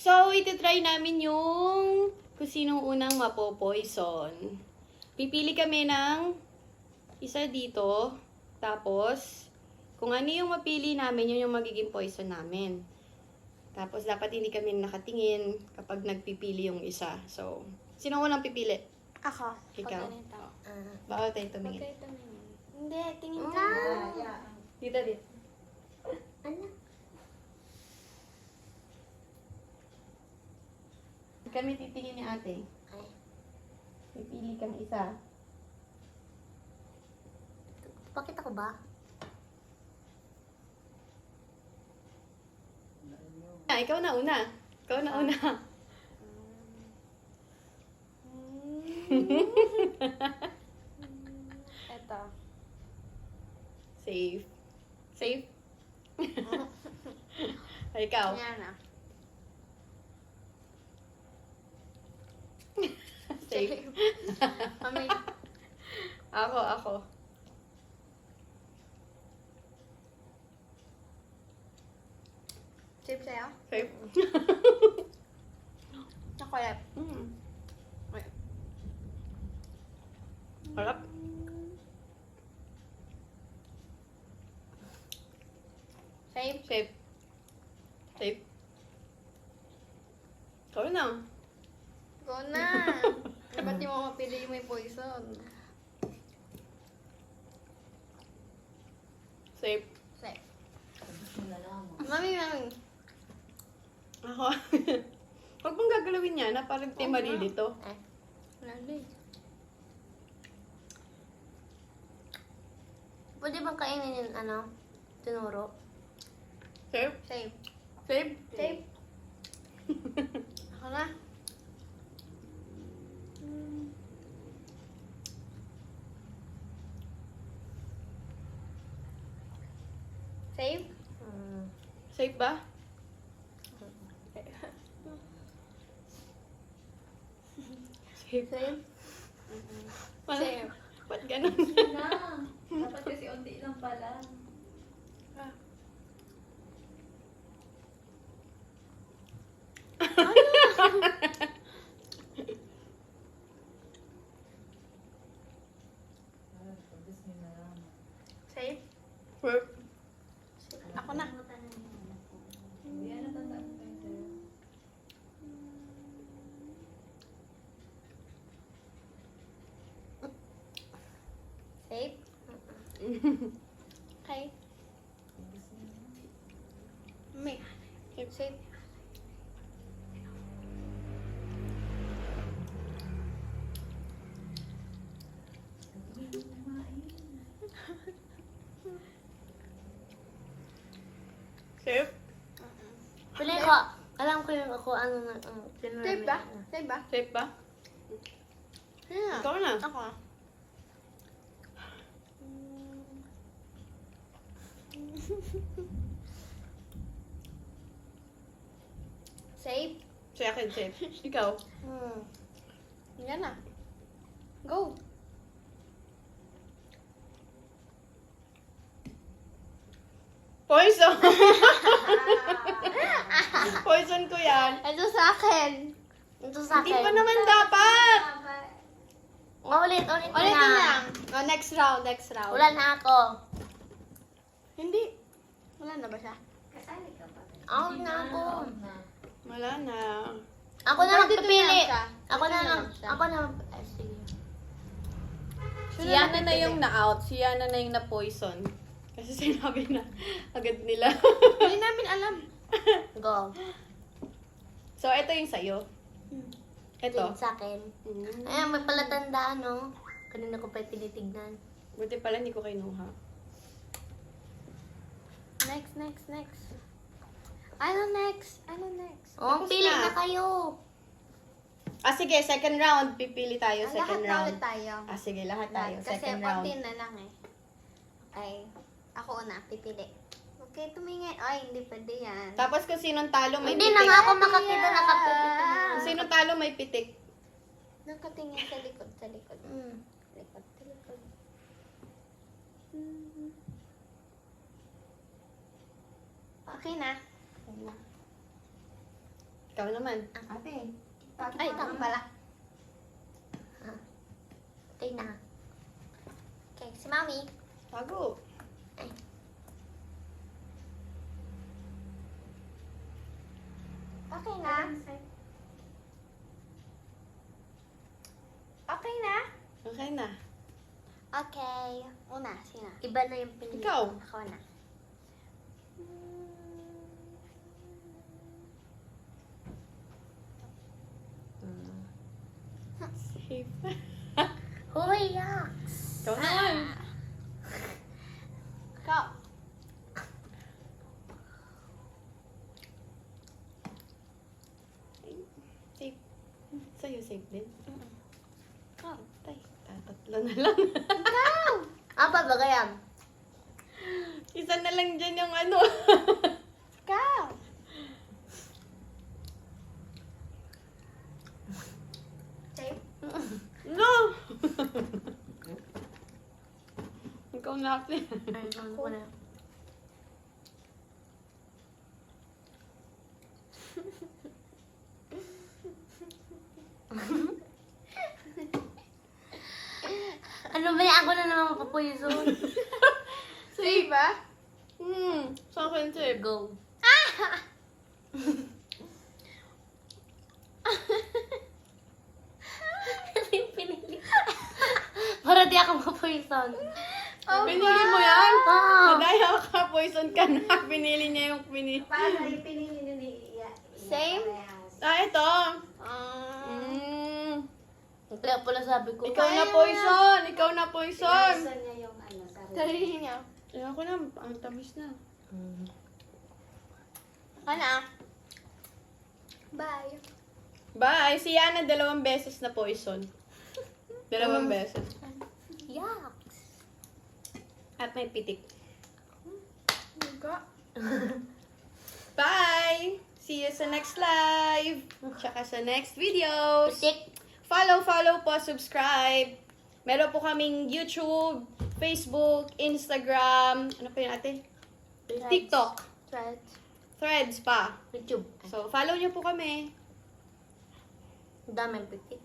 So, ititry namin yung kung sinong unang mapopoison. Pipili kami ng isa dito. Tapos, kung ano yung mapili namin, yun yung magiging poison namin. Tapos, dapat hindi kami nakatingin kapag nagpipili yung isa. So, sino unang pipili? Ako. Ikaw. Pag ganito. Bawal tayo tumingin. Huwag kayo tumingin. Hindi, tingin ka. Dito, dito. Ano? Kami titingin ni ate. Ay. Pipili kang isa. Pakita ko ba? Ikaw na una. Ikaw na una. Ito. Safe. Safe? Ay, ikaw. Yan na. Safe. Mami. Ako. Chip sa'yo? Safe. Chocolate. Harap. Safe? Safe. Safe. Ikaw na. Go na. Ba't di mo mapili yung may poison? Safe. Safe. Mami. Ako. Huwag mong gagalawin yan na parang tayo malilito. Lalo eh. Pwede bang kainin yung tinuro? Safe? Safe. Safe? Safe. Ako na. Safe? Safe ba? Safe. Safe? Wala. Safe. Ba't ganun? Na. Dapat kasi unti lang pala. Safe? Safe. Ako na. Yan, natandaan ko ito. Safe? Okay. May. Safe. Safe? Pili ko. Alam ko yung ako ano na. Safe ba? Safe ba? Safe ba? Yeah. Ikaw na. Ako. Safe? Sa akin, safe. Ikaw? Yan na. Go. Poison! Poison ko yan. Ito sa akin. Ito sa Hindi akin. pa naman dapat! Ulit Ulit na. na lang. Oh, next round. Wala na ako. Hindi. Wala na ba siya? Ako na ako. Wala na. Ako na Pwede magpipili. na lang siya. Ako na Pwede lang. na siya. Ako na. Sige. Si Yana na yung na-out. Si Yana na yung na-poison. Kasi sinabi na agad nila. Hindi namin alam. Go. So, ito yung sa'yo. Ito. Sa akin. Ayan, may palatandaan, no? Kanina ko pa tinitignan. Buti pala hindi ko kinuha. Next. Ano next? Oh, Tapos pili na. na kayo. Sige, second round. Pipili tayo, second Lahat na round. ulit tayo. Sige, lahat tayo. Kasi Second round. konti na lang eh. Okay. Ako na, pipili. Okay, tumingin. Ay, hindi pwede yan. Tapos kung sinong talo may Hindi pitik. na nga ako makakita nakapipili. Kung sinong talo may pitik. Nakatingin sa likod. Likod. Okay na. Ikaw naman. Ate. Ay, Tama tama. pala. Okay na. Okay, si Mami. Tago. Okay na? Okay na? Okay na. Okay. Una, sino? Iba na yung pinili. Ikaw. Ako na. Safe. Hoy, yaks! Ikaw naman. Go. Safe. Sa'yo safe din. Oh, tay. Tatlo na lang. Apa ba kaya? Isa na lang dyan yung ano. Go. Safe? No! Ikaw na ako. Ay, ano ko na. Ano ba yan? Ako na naman mapapoison. Safe ba? Sa akin safe. Go. Ano yung pinili? Para di ako mapoison. Pinili mo yan? Oo. Madaya ka, poison ka na. Pinili niya yung pinili. Paano yung pinili niyo ni Iya? Same? Ah, ito. Kaya pala sabi ko. Ikaw na poison. Ikaw na poison. Pinasa niya yung ano, sarili. Sarili niya. Ayoko na. Ang tamis na. Ano? Bye. Bye. Si Yana 2 beses na poison. 2 beses. Yaks. At may pitik. Go. Bye! See you sa next live. Tsaka sa next videos. Pitik. Follow po, subscribe. Meron po kaming YouTube, Facebook, Instagram, ano pa yun ate? TikTok, Threads. Threads pa. YouTube. So, follow nyo po kami. Ang daming pitik.